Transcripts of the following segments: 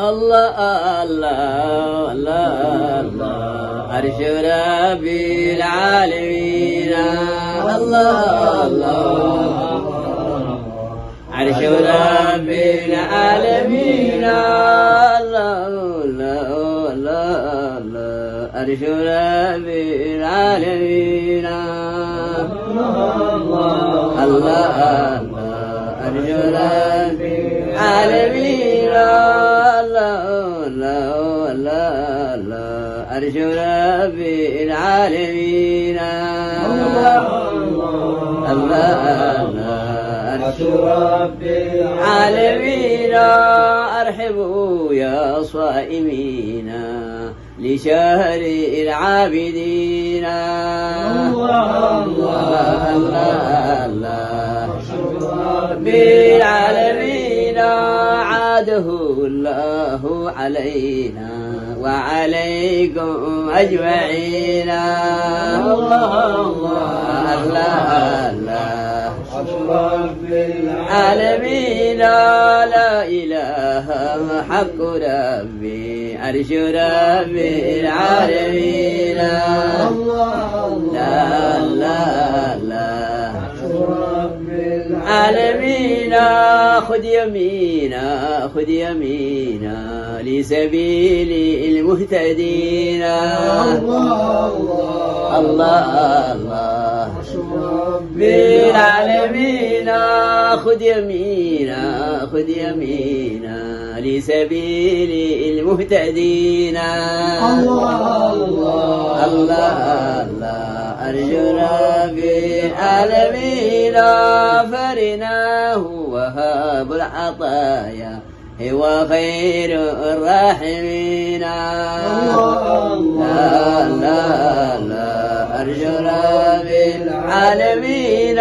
الله الله الله الله عرش ربي العالمين الله الله عرش ربي العالمين الله الله الله عرش ربي العالمين الله الله عرش ربي العالمين الله الله الله عرش ربي العالمين الله الله عرش ربي العالمين أرحبوا يا صائمين لشهر العابدين الله الله الله ربي العالمين عاده الله علينا وعليكم أجمعين الله الله الله رب العالمين لا إله حق ربي عرش ربي العالمين لا لا لا رب العالمين خذ يمينا خذ يمينا لسبيل المهتدين الله الله الله بالعالمين خذ يمينا خذ يمينا لسبيل المهتدين الله الله الله الله أرجو ربي العالمين فرناه وهاب العطايا هو خير الراحمين لا لا لا أرجو ربي العالمين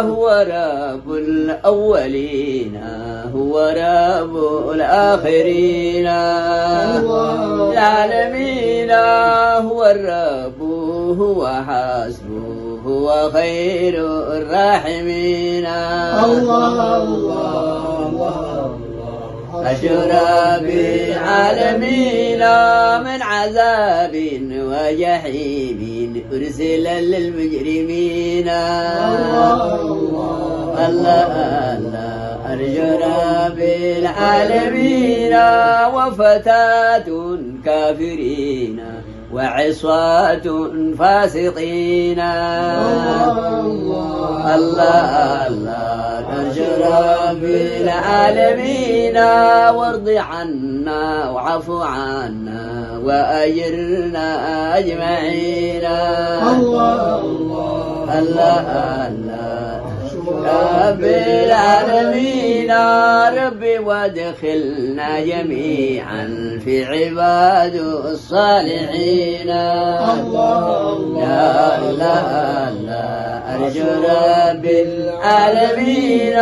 هو رب الأولين هو رب الآخرين العالمين هو الرب هو حسبه هو خير الراحمين الله الله أشرى بالعالمين من عذاب وجحيم أرسل للمجرمين الله الله أرجو بالعالمين وفتاة كافرين وعصاة فاسقين الله الله أرجو بالعالمين وارض عنا وعفو عنا وأجرنا أجمعين الله الله الله رب العالمين ربي وادخلنا جميعا في عباد الصالحين الله لا لا لا أرجو رب العالمين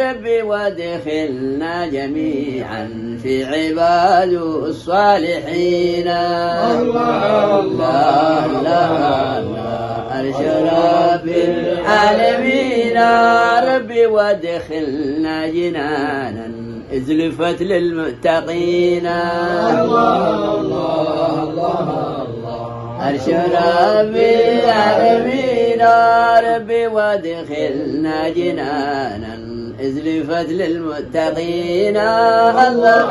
ربي وادخلنا جميعا في عباد الصالحين الله لا لا لا أرجو رب العالمين ربي وادخلنا جنانا ازلفت للمتقين الله الله الله أرجو رب العالمين ربي وادخلنا جنانا ازلفت للمتقين الله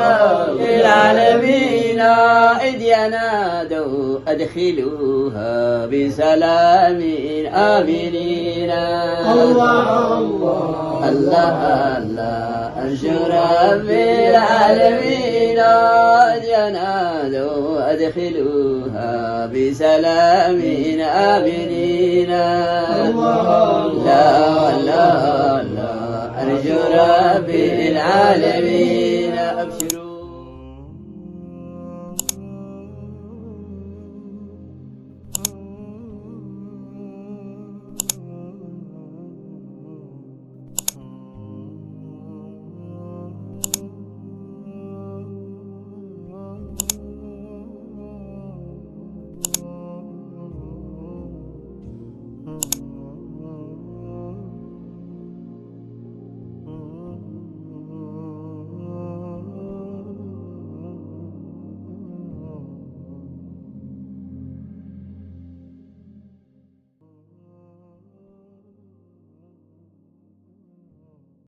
العالمين إذ ينادوا أدخلوها بسلام آمنين الله الله الله أرجو رب العالمين إذ ينادوا أدخلوها بسلام آمنين الله لا لا لا أرجو رب العالمين